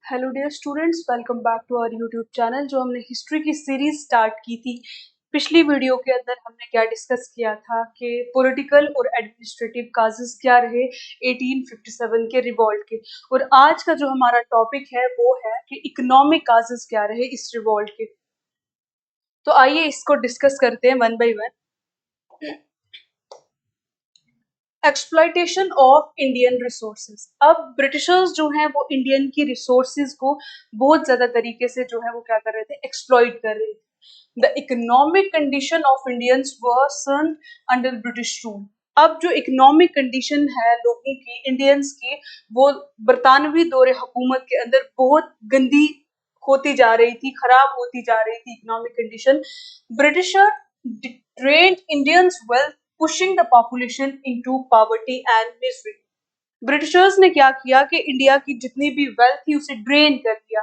Hello dear students, welcome back to our YouTube channel. जो हमने history की series start की थी, पिछली वीडियो के अंदर हमने क्या डिस्कस किया था कि पॉलिटिकल और एडमिनिस्ट्रेटिव काजेस क्या रहे 1857 के रिवॉल्ट के। और आज का जो हमारा टॉपिक है वो है कि इकोनॉमिक काजेस क्या रहे इस रिवॉल्ट के। तो आइए इसको डिस्कस करते हैं one by one. Exploitation of Indian resources. अब ब्रिटिशर्स जो हैं वो इंडियन की रिसोर्सेज को बहुत ज्यादा तरीके से जो है वो क्या कर रहे थे, एक्सप्लॉइट कर रहे थे। The economic condition of Indians worsened under British rule. अब जो इकोनॉमिक कंडीशन है लोगों की, इंडियंस की, वो बरतानवी दौरे हुकूमत के अंदर बहुत गंदी होती जा रही थी, खराब होती जा रही थी economic condition. Britisher drained Indians' wealth, pushing the population into poverty and misery. Britishers ने क्या किया कि इंडिया की जितनी भी वेल्थ थी उसे ड्रेन कर दिया,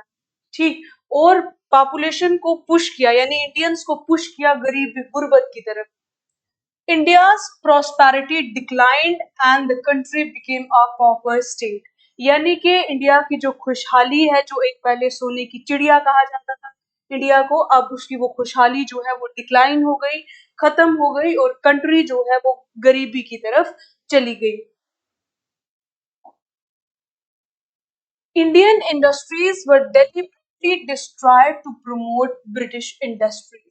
ठीक, और पॉपुलेशन को पुश किया, यानी इंडियंस को पुश किया गरीब गुर्बत की तरफ। India's prosperity declined and the country became a pauper state। यानी कि इंडिया की जो खुशहाली है, जो एक पहले सोने की चिड़िया कहा जाता था इंडिया को, अब उसकी वो खुशहाली जो है वो डिक्लाइन हो गई, खत्म हो गई, और कंट्री जो है वो गरीबी की तरफ चली गई। Indian industries were deliberately destroyed to promote British industries.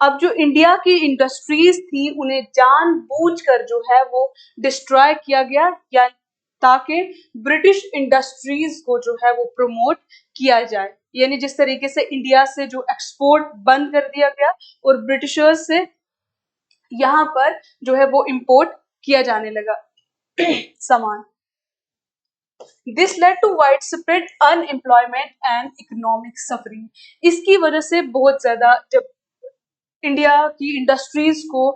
अब जो इंडिया की इंडस्ट्रीज थी उन्हें जानबूझकर जो है वो डिस्ट्रॉय किया गया, या ताकि ब्रिटिश इंडस्ट्रीज को जो है वो प्रमोट किया जाए। यानी जिस तरीके से इंडिया से जो एक्सपोर्ट बंद कर दिया गया और ब्रिटिशर्स से यहाँ पर जो है वो इंपोर्ट किया जाने लगा सामान। This led to widespread unemployment and economic suffering. इसकी वजह से बहुत ज्यादा, जब इंडिया की इंडस्ट्रीज को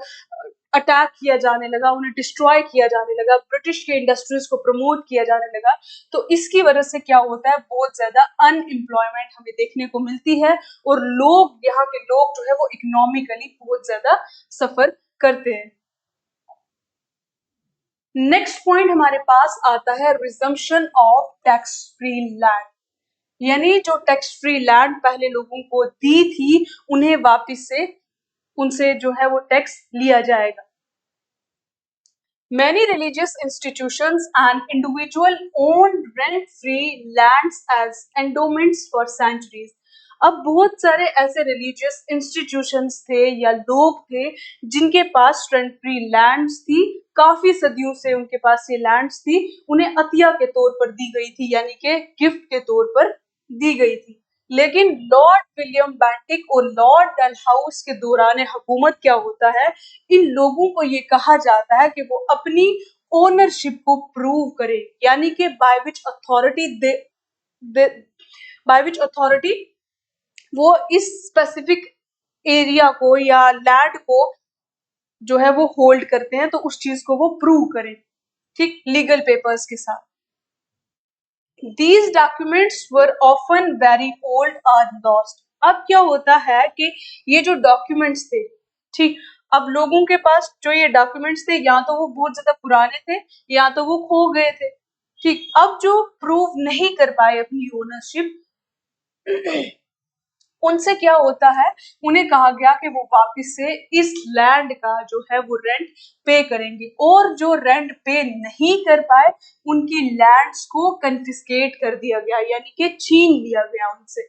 अटैक किया जाने लगा, उन्हें डिस्ट्रॉय किया जाने लगा, ब्रिटिश के इंडस्ट्रीज को प्रमोट किया जाने लगा, तो इसकी वजह से क्या होता है, बहुत ज्यादा अनएम्प्लॉयमेंट हमें देखने को मिलती है, और लोग, यहाँ के लोग जो है वो इकोनॉमिकली बहुत ज्यादा सफर करते हैं। नेक्स्ट पॉइंट हमारे पास आता है resumption of tax free land. यानी जो टैक्स फ्री लैंड पहले लोगों को दी थी, उन्हें वापस से उनसे जो है वो टैक्स लिया जाएगा। Many religious institutions and individual owned rent-free lands as endowments for centuries। अब बहुत सारे ऐसे रिलीजियस इंस्टीट्यूशंस थे या लोग थे जिनके पास रेंट फ्री लैंड्स थी, काफी सदियों से उनके पास ये लैंड्स थी, उन्हें अतिया के तौर पर दी गई थी, यानी कि गिफ्ट के तौर पर दी गई थी। लेकिन लॉर्ड विलियम बेंटिक और लॉर्ड डलहाउस के दौरान हुकूमत क्या होता है, इन लोगों को ये कहा जाता है कि वो अपनी ओनरशिप को प्रूव करें, यानी कि by which authority by which authority वो इस स्पेसिफिक एरिया को या लैंड को जो है वो होल्ड करते हैं, तो उस चीज को वो प्रूव करें, ठीक, लीगल पेपर्स के साथ। These documents were often very old or lost। अब क्या होता है कि ये जो डॉक्यूमेंट्स थे, ठीक, अब लोगों के पास जो ये डॉक्यूमेंट्स थे, या तो वो बहुत ज्यादा पुराने थे या तो वो खो गए थे, ठीक। अब जो प्रूव नहीं कर पाए अपनी ओनरशिप, उनसे क्या होता है, उन्हें कहा गया कि वो वापस से इस लैंड का जो है वो रेंट पे करेंगे, और जो रेंट पे नहीं कर पाए उनकी लैंड्स को कन्फिस्केट कर दिया गया, यानी कि छीन लिया गया उनसे।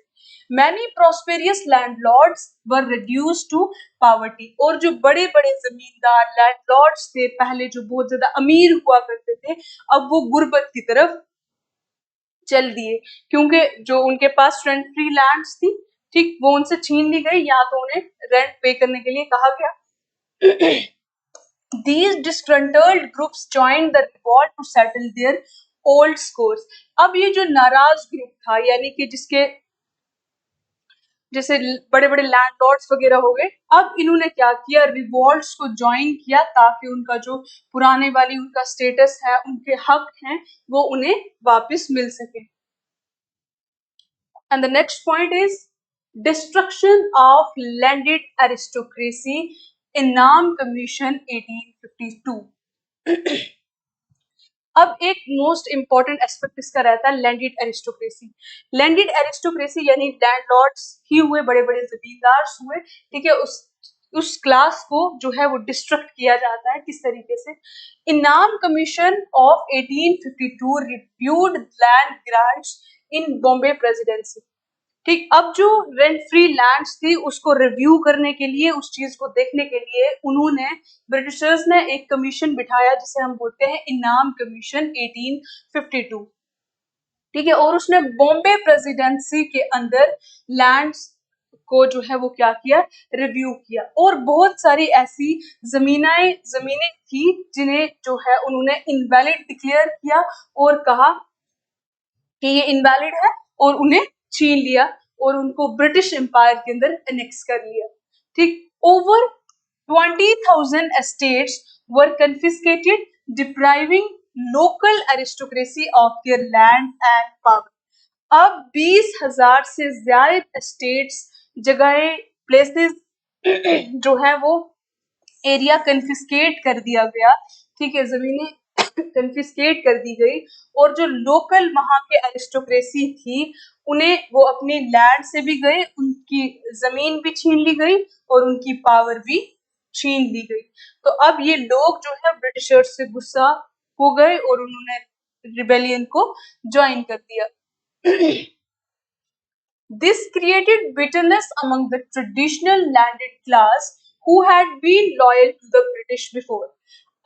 Many prosperous landlords were reduced to poverty. और जो बड़े बड़े जमींदार लैंडलॉर्ड्स थे पहले, जो बहुत ज्यादा अमीर हुआ करते थे, अब वो गुर्बत की तरफ चल दिए, क्योंकि जो उनके पास रेंट फ्री लैंड्स थी, ठीक, वो उनसे छीन ली गई, या तो उन्हें रेंट पे करने के लिए कहा गया। These disgruntled groups joined the revolt to settle their old scores। अब ये जो नाराज ग्रुप था, यानी कि जिसके जैसे बड़े बड़े लैंडलॉर्ड्स वगैरह हो गए, अब इन्होंने क्या किया, रिवॉल्ट्स को ज्वाइन किया, ताकि उनका जो पुराने वाली उनका स्टेटस है, उनके हक हैं, वो उन्हें वापस मिल सके। And the next point is destruction of landed aristocracy, Inam Commission 1852। अब एक मोस्ट इंपॉर्टेंट एस्पेक्ट इसका रहता है लैंडेड एरिस्टोक्रेसी। लैंडेड एरिस्टोक्रेसी यानी लैंडलॉर्ड्स ही हुए, बड़े बड़े जमींदार हुए, ठीक है। उस क्लास को जो है वो डिस्ट्रक्ट किया जाता है किस तरीके से, इनाम commission of 1852 reviewed land grants in Bombay presidency. ठीक, अब जो रेंट फ्री लैंड्स थी उसको रिव्यू करने के लिए, उस चीज को देखने के लिए उन्होंने, ब्रिटिशर्स ने एक कमीशन बिठाया जिसे हम बोलते हैं इनाम कमीशन 1852, ठीक है। और उसने बॉम्बे प्रेसिडेंसी के अंदर लैंड्स को जो है वो क्या किया, रिव्यू किया। और बहुत सारी ऐसी जमीनें थी जिन्हें जो है उन्होंने इनवैलिड डिक्लेयर किया और कहा कि ये इनवैलिड है, और उन्हें छीन लिया और उनको ब्रिटिश एम्पायर के अंदर एनेक्स कर लिया। ठीक, over 20,000 estates were confiscated, depriving local aristocracy of their land and power. अब 20,000 से ज्यादा एस्टेट्स, जगह, प्लेसेस जो है वो एरिया कन्फिस्केट कर दिया गया, ठीक है, जमीनें कन्फिस्केट कर दी गई। और जो लोकल वहां के एरिस्टोक्रेसी थी उन्हें वो अपनी लैंड से भी गए, उनकी जमीन भी छीन ली गई और उनकी पावर भी छीन ली गई। तो अब ये लोग जो है ब्रिटिशर्स से गुस्सा हो गए और उन्होंने रिबेलियन को ज्वाइन कर दिया। This created bitterness among the traditional landed class who had been loyal to the British before.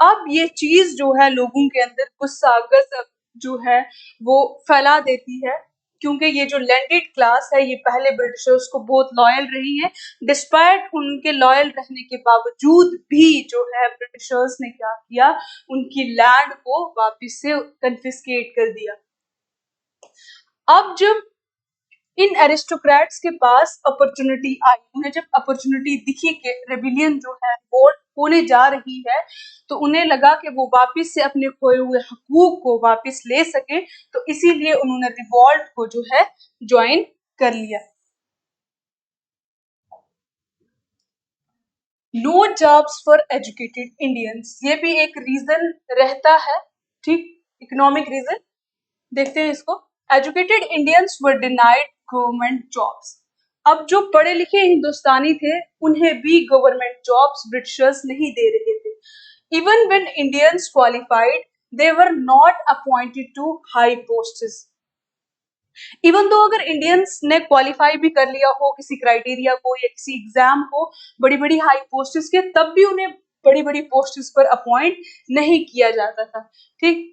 अब ये चीज जो है लोगों के अंदर गुस्सा, गजब जो है वो फैला देती है, क्योंकि ये जो लैंडेड क्लास है ये पहले ब्रिटिशर्स को बहुत लॉयल रही है। डिस्पाइट उनके लॉयल रहने के बावजूद भी जो है ब्रिटिशर्स ने क्या किया, उनकी लैंड को वापस से कन्फिस्केट कर दिया। अब जब इन एरिस्टोक्रेट्स के पास अपॉर्चुनिटी आई, उन्हें जब अपॉर्चुनिटी दिखी कि रेबिलियन जो है वोट होने जा रही है, तो उन्हें लगा कि वो वापस से अपने खोए हुए हकूक को वापस ले सके, तो इसीलिए उन्होंने रिवॉल्ट को जो है ज्वाइन कर लिया। No jobs for educated Indians, ये भी एक रीजन रहता है, ठीक, इकोनॉमिक रीजन। देखते हैं इसको। Educated Indians were denied government jobs. अब जो पढ़े लिखे हिंदुस्तानी थे उन्हें भी गवर्नमेंट जॉब्स ब्रिटिशर्स नहीं दे रहे थे। Even when Indians qualified they were not appointed to high posts. Even तो अगर इंडियंस ने क्वालिफाई भी कर लिया हो किसी क्राइटेरिया को या किसी एग्जाम को, बड़ी बड़ी हाई पोस्ट्स के, तब भी उन्हें बड़ी बड़ी पोस्ट्स पर अपॉइंट नहीं किया जाता था, ठीक।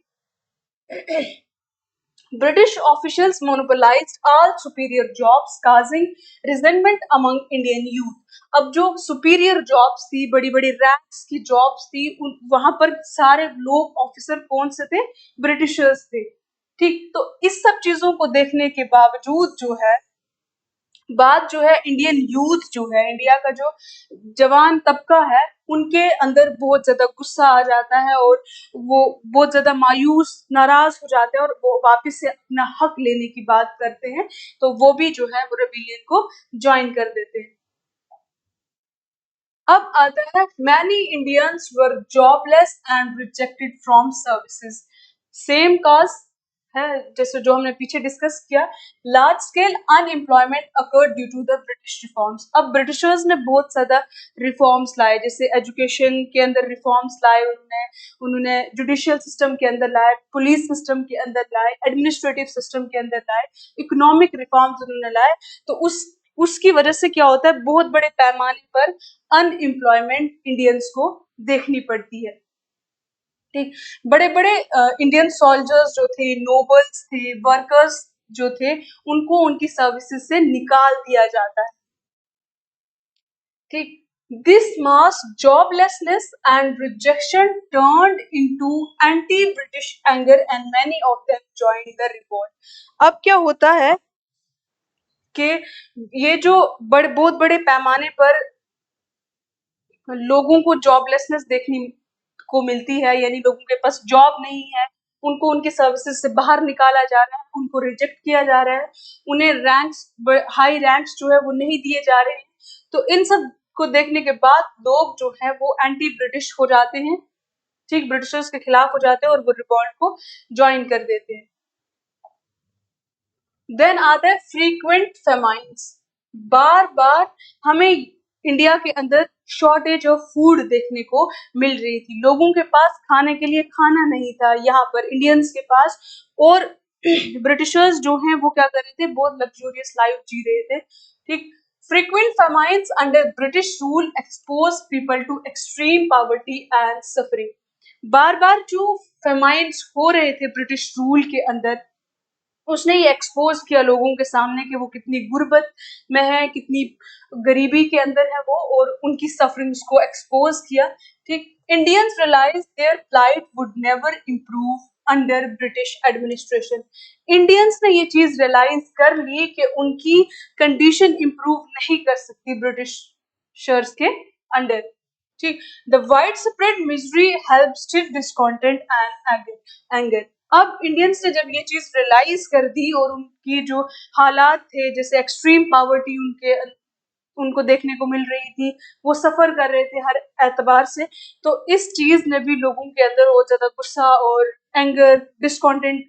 British officials monopolized all superior jobs, causing resentment among Indian youth. अब जो सुपीरियर जॉब्स थी, बड़ी बड़ी रैंक्स की जॉब्स थी, वहां पर सारे लोग ऑफिसर कौन से थे, ब्रिटिशर्स थे, ठीक। तो इस सब चीजों को देखने के बावजूद जो है, बात जो है इंडियन यूथ जो है, इंडिया का जो जवान तबका है, उनके अंदर बहुत ज्यादा गुस्सा आ जाता है और वो बहुत ज्यादा मायूस, नाराज हो जाते हैं और वो वापस से अपना हक लेने की बात करते हैं। तो वो भी जो है वो रेबिलियन को ज्वाइन कर देते हैं। अब आता है many Indians were jobless and rejected from services. Same cause है जैसे जो हमने पीछे डिस्कस किया। Large scale unemployment occurred due to the British reforms. अब ब्रिटिशर्स ने बहुत ज्यादा रिफॉर्म्स लाए, जैसे एजुकेशन के अंदर रिफॉर्म्स लाए उन्होंने, उन्होंने जुडिशियल सिस्टम के अंदर लाए, पुलिस सिस्टम के अंदर लाए, एडमिनिस्ट्रेटिव सिस्टम के अंदर लाए, इकोनॉमिक रिफॉर्म्स उन्होंने लाए। तो उसकी वजह से क्या होता है, बहुत बड़े पैमाने पर अनएम्प्लॉयमेंट इंडियंस को देखनी पड़ती है, ठीक। बड़े बड़े इंडियन सोल्जर्स जो थे, नोबल्स थे, वर्कर्स जो थे, उनको उनकी सर्विसेज से निकाल दिया जाता है, ठीक। This mass joblessness and rejection turned into anti British anger and many of them joined the revolt. अब क्या होता है कि ये जो बहुत बड़े पैमाने पर लोगों को जॉबलेसनेस देखने को मिलती है, यानी लोगों के पास जॉब नहीं है, उनको उनके सर्विसेज से बाहर निकाला जा रहा है, उनको रिजेक्ट किया जा रहा है, उन्हें रैंक्स, हाई रैंक्स जो है वो नहीं दिए जा रहे हैं। तो इन सब को देखने के बाद लोग जो है वो एंटी ब्रिटिश हो जाते हैं, ठीक, ब्रिटिशर्स के खिलाफ हो जाते हैं और वो रिवॉल्ट को ज्वाइन कर देते हैं। देन आता है फ्रीक्वेंट फेमाइन्स। बार बार हमें इंडिया के अंदर शॉर्टेज ऑफ फूड देखने को मिल रही थी, लोगों के पास खाने के लिए खाना नहीं था यहाँ पर इंडियंस के पास। और ब्रिटिशर्स जो हैं वो क्या कर रहे थे, बहुत लग्जूरियस लाइफ जी रहे थे। ठीक, frequent famines under British rule exposed people to extreme poverty and suffering। बार बार जो फेमाइन्स हो रहे थे ब्रिटिश रूल के अंदर, उसने ये एक्सपोज किया लोगों के सामने कि वो कितनी गुर्बत में है, कितनी गरीबी के अंदर है वो, और उनकी सफरिंग्स को एक्सपोज किया। ठीक, Indians realise their plight would never improve under British administration. इंडियंस ने ये चीज रियलाइज कर ली कि उनकी कंडीशन इम्प्रूव नहीं कर सकती ब्रिटिशर्स के अंडर। ठीक, the widespread misery help still discontent and anger. अब इंडियंस ने जब ये चीज रियलाइज कर दी और उनकी जो हालात थे, जैसे एक्सट्रीम पावर्टी उनको देखने को मिल रही थी, वो सफर कर रहे थे हर एतबार से, तो इस चीज ने भी लोगों के अंदर बहुत ज्यादा गुस्सा और एंगर, डिस्कॉन्टेंट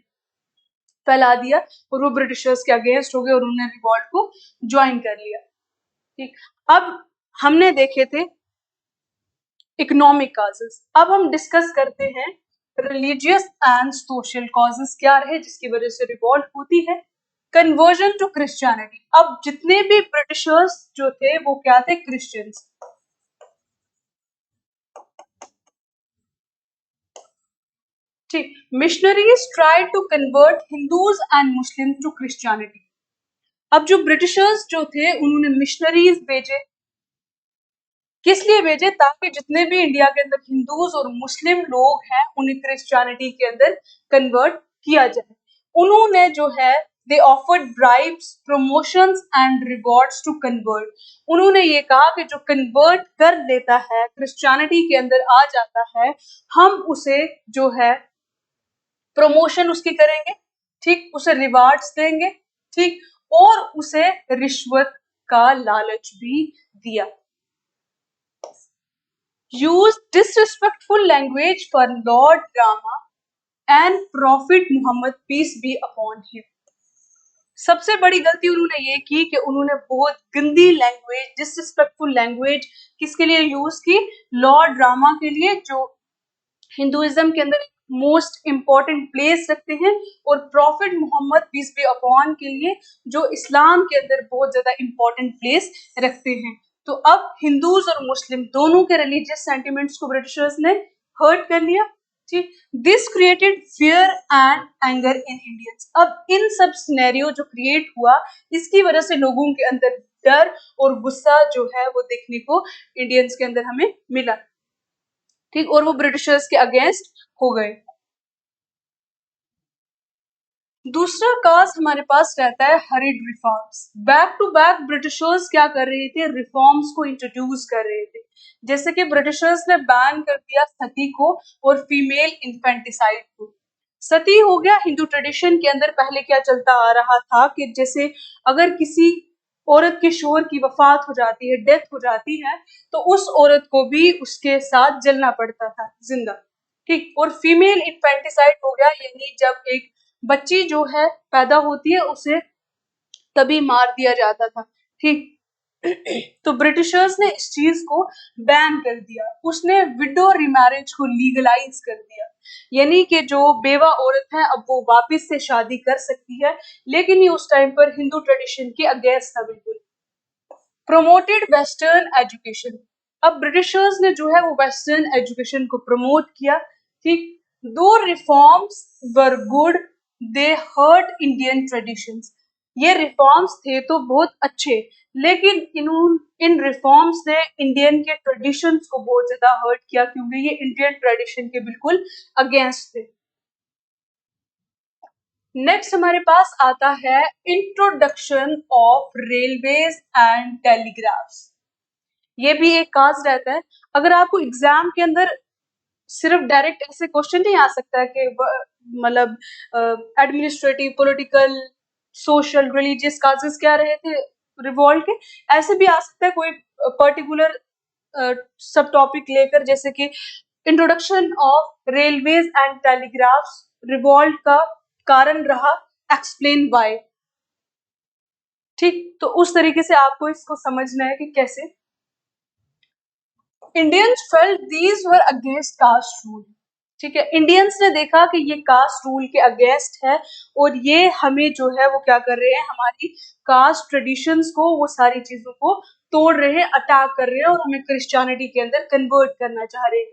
फैला दिया, और वो ब्रिटिशर्स के अगेंस्ट हो गए और उन्होंने रिवॉल्ट को ज्वाइन कर लिया। ठीक, अब हमने देखे थे इकोनॉमिक कॉजेस, अब हम डिस्कस करते हैं रिलीजियस एंड सोशल कॉजेस क्या रहे जिसकी वजह से रिवॉल्ट होती है। Conversion to Christianity. अब जितने भी ब्रिटिशर्स जो थे वो क्या थे, क्रिश्चियंस। ठीक, missionaries try to convert Hindus and Muslim to Christianity. अब जो ब्रिटिशर्स जो थे उन्होंने मिशनरीज भेजे, किस लिए भेजे, ताकि जितने भी इंडिया के अंदर हिंदूज और मुस्लिम लोग हैं उन्हें क्रिश्चियनिटी के अंदर कन्वर्ट किया जाए। उन्होंने जो है they offered bribes, promotions and rewards to convert. उन्होंने ये कहा कि जो कन्वर्ट कर लेता है, क्रिश्चियनिटी के अंदर आ जाता है, हम उसे जो है प्रमोशन उसकी करेंगे, ठीक, उसे रिवार्ड्स देंगे, ठीक, और उसे रिश्वत का लालच भी दिया। Use disrespectful language for Lord Rama and Prophet Muhammad, peace be upon him। सबसे बड़ी गलती उन्होंने ये की कि उन्होंने बहुत गंदी लैंग्वेज, डिसरिस्पेक्टफुल लैंग्वेज किसके लिए यूज की, लॉर्ड रामा के लिए, जो हिंदुइज्म के अंदर मोस्ट इंपॉर्टेंट प्लेस रखते हैं, और prophet Muhammad peace be upon के लिए, जो इस्लाम के अंदर बहुत ज्यादा इंपॉर्टेंट प्लेस रखते हैं। तो अब हिंदूज और मुस्लिम दोनों के रिलीजियस सेंटिमेंट्स को ब्रिटिशर्स ने हर्ट कर लिया। ठीक, this created fear and anger in Indians. अब इन सब सिनेरियो जो क्रिएट हुआ, इसकी वजह से लोगों के अंदर डर और गुस्सा जो है वो देखने को इंडियंस के अंदर हमें मिला। ठीक, और वो ब्रिटिशर्स के अगेंस्ट हो गए। दूसरा काज हमारे पास रहता है hurried reforms. Back to back Britishers क्या कर रहे थे, रिफॉर्म्स को इंट्रोड्यूस कर रहे थे। जैसे कि ब्रिटिशर्स ने बैन कर दिया सती को और फीमेल इन्फेंटिसाइड को। सती हो गया, हिंदू ट्रेडिशन के अंदर पहले क्या चलता आ रहा था कि जैसे अगर किसी औरत के शोहर की वफात हो जाती है, डेथ हो जाती है, तो उस औरत को भी उसके साथ जलना पड़ता था जिंदा। ठीक, और फीमेल इन्फेंटिसाइड हो गया, यानी जब एक बच्ची जो है पैदा होती है उसे तभी मार दिया जाता था। ठीक, तो ब्रिटिशर्स ने इस चीज को बैन कर दिया। उसने विडो रिमैरिज को लीगलाइज कर दिया, यानी कि जो बेवा औरत है अब वो वापस से शादी कर सकती है, लेकिन ये उस टाइम पर हिंदू ट्रेडिशन के अगेंस्ट था बिल्कुल। Promoted western education. अब ब्रिटिशर्स ने जो है वो वेस्टर्न एजुकेशन को प्रमोट किया। ठीक, though reforms were good, they hurt Indian traditions. ये रिफॉर्म्स थे तो बहुत अच्छे, लेकिन इन रिफॉर्म्स ने इंडियन के ट्रेडिशंस को बहुत ज्यादा हर्ट किया, क्योंकि ये इंडियन ट्रेडिशन के बिल्कुल अगेंस्ट थे। नेक्स्ट हमारे पास आता है introduction of railways and telegraphs. ये भी एक काज रहता है। अगर आपको एग्जाम के अंदर सिर्फ डायरेक्ट ऐसे क्वेश्चन नहीं आ सकता है कि मतलब administrative, political, social, religious causes क्या रहे थे रिवॉल्ट के, ऐसे भी आ सकता है कोई पर्टिकुलर सब टॉपिक लेकर, जैसे कि introduction of railways and telegraphs revolt का कारण रहा, एक्सप्लेन वाई। ठीक, तो उस तरीके से आपको इसको समझना है कि कैसे Indians felt these were against caste rule. ठीक है, इंडियंस ने देखा कि ये कास्ट रूल के अगेंस्ट है और ये हमें जो है वो क्या कर रहे हैं, हमारी कास्ट ट्रेडिशंस को, वो सारी चीजों को तोड़ रहे हैं, अटैक कर रहे हैं और हमें क्रिश्चियनिटी के अंदर कन्वर्ट करना चाह रहे हैं।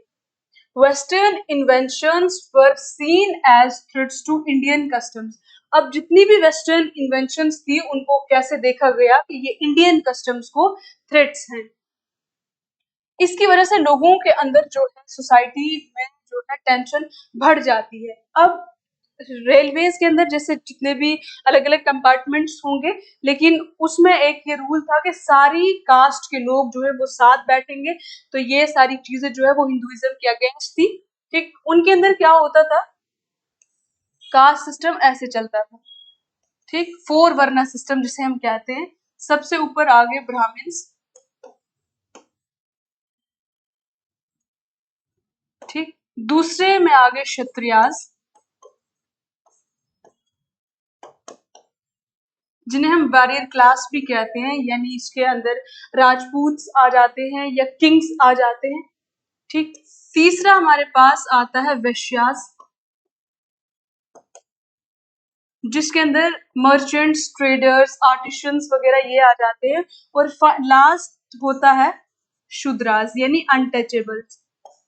Western inventions were seen as threats to Indian customs. अब जितनी भी वेस्टर्न इन्वेंशंस थी उनको कैसे देखा गया कि ये इंडियन कस्टम्स को थ्रेट्स हैं। इसकी वजह से लोगों के अंदर जो है सोसाइटी में जो है टेंशन बढ़ जाती है। अब रेलवेज के अंदर जैसे जितने भी अलग अलग कंपार्टमेंट्स होंगे, लेकिन उसमें एक ये रूल था कि सारी कास्ट के लोग जो है वो साथ बैठेंगे, तो ये सारी चीजें जो है वो हिंदुइज्म के अगेंस्ट थी। ठीक, उनके अंदर क्या होता था, कास्ट सिस्टम ऐसे चलता था। ठीक, फोर वर्ना सिस्टम जिसे हम कहते हैं, सबसे ऊपर आगे ब्राह्मण्स, ठीक, दूसरे में आगे क्षत्रियास, जिन्हें हम वॉरियर क्लास भी कहते हैं, यानी इसके अंदर राजपूत आ जाते हैं या किंग्स आ जाते हैं। ठीक, तीसरा हमारे पास आता है वैश्यास, जिसके अंदर मर्चेंट्स, ट्रेडर्स, आर्टिशंस वगैरह ये आ जाते हैं। और लास्ट होता है शूद्रास, यानी अनटचेबल्स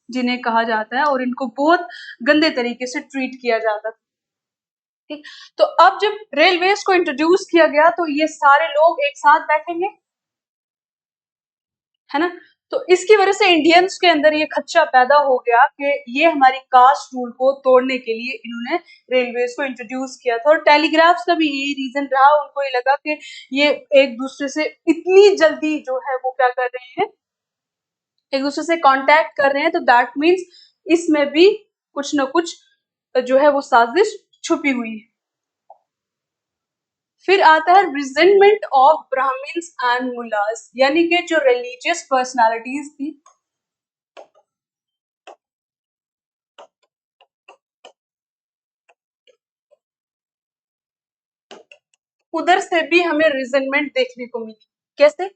जिन्हें कहा जाता है, और इनको बहुत गंदे तरीके से ट्रीट किया जाता था। ठीक, तो अब जब रेलवेज को इंट्रोड्यूस किया गया तो ये सारे लोग एक साथ बैठेंगे, है ना। तो इसकी वजह से इंडियंस के अंदर ये खदशा पैदा हो गया कि ये हमारी कास्ट रूल को तोड़ने के लिए इन्होंने रेलवेज को इंट्रोड्यूस किया था। और टेलीग्राफ्स का भी यही रीजन रहा, उनको ये लगा कि ये एक दूसरे से इतनी जल्दी जो है वो क्या कर रहे हैं, एक दूसरे से कांटेक्ट कर रहे हैं, तो दैट मीन्स इसमें भी कुछ ना कुछ जो है वो साजिश छुपी हुई है। फिर आता है रिजेंटमेंट ऑफ ब्राह्मण्स एंड मुल्लास, यानी कि जो रिलीजियस पर्सनालिटीज थी, उधर से भी हमें रिजेंटमेंट देखने को मिली। कैसे?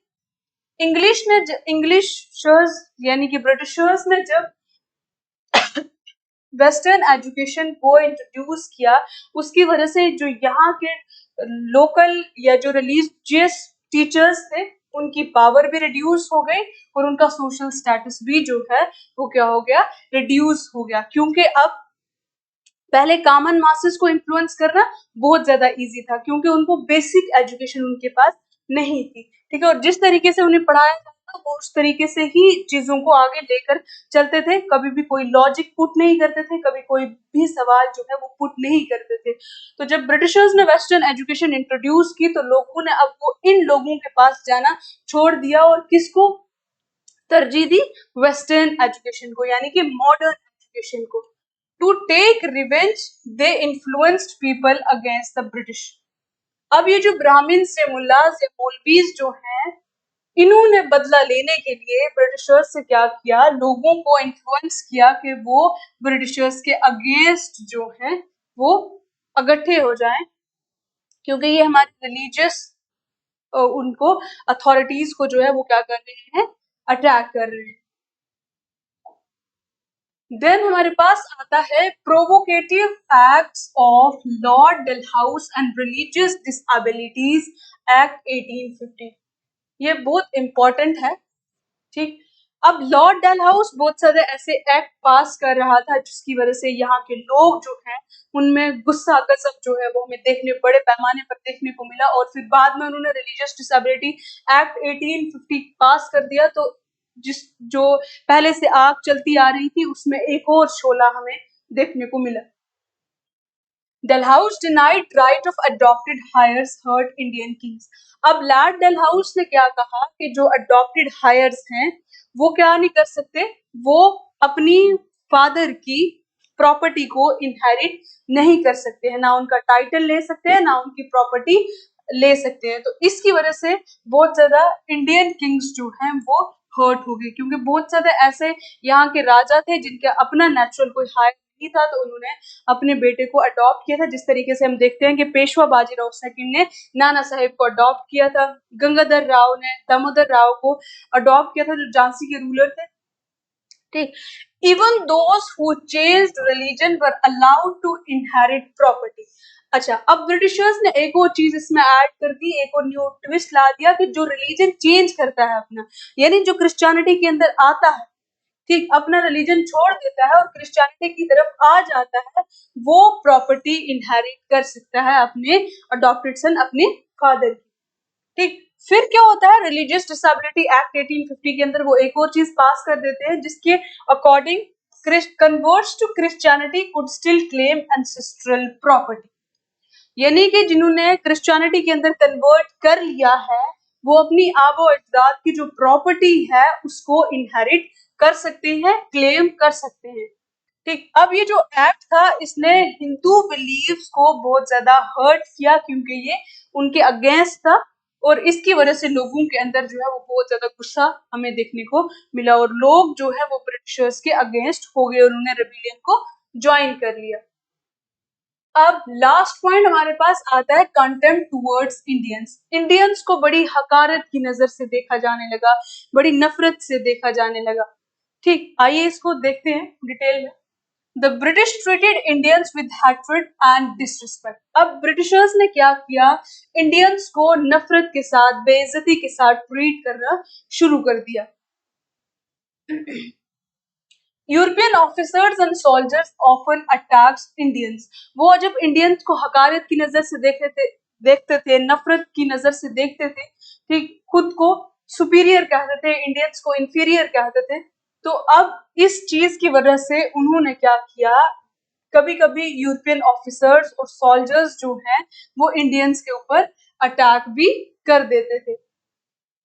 इंग्लिशर्स यानी कि ब्रिटिशर्स ने जब वेस्टर्न एजुकेशन को इंट्रोड्यूस किया, उसकी वजह से जो यहाँ के लोकल या जो रिलीजियस टीचर्स थे, उनकी पावर भी रिड्यूस हो गई और उनका सोशल स्टेटस भी जो है वो क्या हो गया, रिड्यूस हो गया। क्योंकि अब पहले कॉमन मासेस को इन्फ्लुएंस करना बहुत ज्यादा इजी था, क्योंकि उनको बेसिक एजुकेशन उनके पास नहीं थी। ठीक है, और जिस तरीके से उन्हें पढ़ाया जाता वो उस तरीके से ही चीजों को आगे लेकर चलते थे, कभी भी कोई लॉजिक पुट नहीं करते थे, कभी कोई भी सवाल जो है वो पुट नहीं करते थे। तो जब ब्रिटिशर्स ने वेस्टर्न एजुकेशन इंट्रोड्यूस की, तो लोगों ने अब वो इन लोगों के पास जाना छोड़ दिया और किसको तरजीह दी, वेस्टर्न एजुकेशन को, यानी कि मॉडर्न एजुकेशन को। To take revenge they influenced people against the British. अब ये जो ब्राह्मण्स या मुल्लास या मौलवीज जो हैं, इन्होंने बदला लेने के लिए ब्रिटिशर्स से क्या किया, लोगों को इन्फ्लुएंस किया कि वो ब्रिटिशर्स के अगेंस्ट जो है वो इकट्ठे हो जाएं, क्योंकि ये हमारे रिलीजियस उनको अथॉरिटीज को जो है वो क्या कर रहे हैं, अटैक कर रहे हैं। देन हमारे पास आता है provocative acts of lord Dalhousie and religious disabilities act 1850। ये बहुत इंपॉर्टेंट है। ठीक, अब लॉर्ड डलहाउस बहुत सारे ऐसे एक्ट पास कर रहा था जिसकी वजह से यहाँ के लोग जो हैं उनमें गुस्सा गजब जो है वो हमें देखने बड़े पैमाने पर देखने को मिला। और फिर बाद में उन्होंने रिलीजियस डिसेबिलिटी एक्ट 1850 पास कर दिया। तो जिस जो पहले से आग चलती आ रही थी उसमें एक और शोला हमें देखने को मिला। Dalhousie denied right of adopted heirs hurt Indian kings. अब लॉर्ड डलहाउस ने क्या कहा कि जो अडॉप्टेड हायर्स हैं वो क्या नहीं कर सकते, वो अपनी फादर की प्रॉपर्टी को इनहेरिट नहीं कर सकते हैं, ना उनका टाइटल ले सकते हैं, ना उनकी प्रॉपर्टी ले सकते हैं। तो इसकी वजह से बहुत ज्यादा इंडियन किंग्स जो हैं वो हर्ट हो गई, क्योंकि बहुत ज्यादा ऐसे यहाँ के राजा थे जिनका अपना नेचुरल कोई हायर नहीं था, तो उन्होंने अपने बेटे को अडॉप्ट किया था। जिस तरीके से हम देखते हैं कि पेशवा बाजीराव सेकंड ने नाना साहेब को अडॉप्ट किया था, गंगाधर राव ने दामोदर राव को अडॉप्ट किया था, जो झांसी के रूलर थे। ठीक, even those who changed religion were allowed to inherit property. अच्छा, अब ब्रिटिशर्स ने एक और चीज इसमें ऐड कर दी, एक और न्यू ट्विस्ट ला दिया कि जो रिलीजन चेंज करता है अपना, यानी जो क्रिश्चियनिटी के अंदर आता है, ठीक, अपना रिलीजन छोड़ देता है और क्रिश्चियनिटी की तरफ आ जाता है, वो प्रॉपर्टी इनहेरिट कर सकता है अपने अडॉप्टेड सन, अपने फादर की। ठीक, फिर क्या होता है, रिलीजियस डिसेबिलिटी एक्ट 1850 के अंदर वो एक और चीज पास कर देते हैं, जिसके according converts to Christianity could still claim ancestral property. यानी कि जिन्होंने क्रिश्चियनिटी के अंदर कन्वर्ट कर लिया है, वो अपनी आबो अजदाद की जो प्रॉपर्टी है उसको इनहेरिट कर सकते हैं, क्लेम कर सकते हैं। ठीक, अब ये जो एक्ट था इसने हिंदू बिलीव्स को बहुत ज्यादा हर्ट किया, क्योंकि ये उनके अगेंस्ट था, और इसकी वजह से लोगों के अंदर जो है वो बहुत ज्यादा गुस्सा हमें देखने को मिला, और लोग जो है वो ब्रिटिशर्स के अगेंस्ट हो गए और उन्होंने रेबिलियन को ज्वाइन कर लिया। अब लास्ट पॉइंट हमारे पास आता है कंटेम्प्ट टुवर्ड्स इंडियंस। इंडियंस को बड़ी हकारत की नजर से देखा जाने लगा, बड़ी नफरत से देखा जाने लगा। ठीक, आइए इसको देखते हैं डिटेल में। The British treated Indians with hatred and disrespect. अब ब्रिटिशर्स ने क्या किया, इंडियंस को नफरत के साथ, बेइज्जती के साथ ट्रीट करना शुरू कर दिया। European officers and soldiers often attacks Indians. वो जब इंडियंस को हकारत की नजर से देखते थे, नफरत की नजर से देखते थे, ठीक, खुद को सुपीरियर कहते थे, इंडियंस को इंफीरियर कहते थे। तो अब इस चीज की वजह से उन्होंने क्या किया, कभी कभी यूरोपियन ऑफिसर्स और सोल्जर्स जो हैं वो इंडियंस के ऊपर अटैक भी कर देते थे।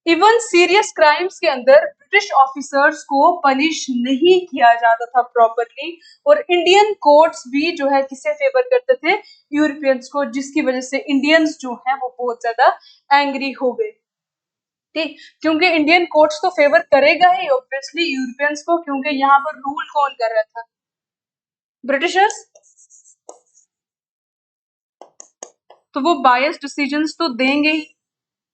इवन सीरियस क्राइम्स के अंदर ब्रिटिश ऑफिसर्स को पनिश नहीं किया जाता था प्रॉपरली, और इंडियन कोर्ट्स भी जो है किसे फेवर करते थे, यूरोपियंस को, जिसकी वजह से इंडियंस जो है वो बहुत ज्यादा एंग्री हो गए। ठीक, क्योंकि इंडियन कोर्ट्स तो फेवर करेगा ही ऑब्वियसली यूरोपियंस को, क्योंकि यहाँ पर रूल कौन कर रहा था, ब्रिटिशर्स। तो वो बायस डिसीजंस तो देंगे ही।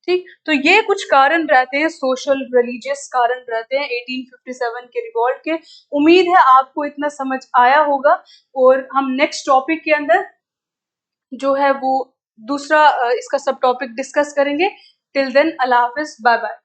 ठीक, तो ये कुछ कारण रहते हैं, सोशल रिलीजियस कारण रहते हैं 1857 के रिवॉल्ट के। उम्मीद है आपको इतना समझ आया होगा, और हम नेक्स्ट टॉपिक के अंदर जो है वो दूसरा इसका सब टॉपिक डिस्कस करेंगे। टिल देन, अल्लाह हाफिज, बाय बाय।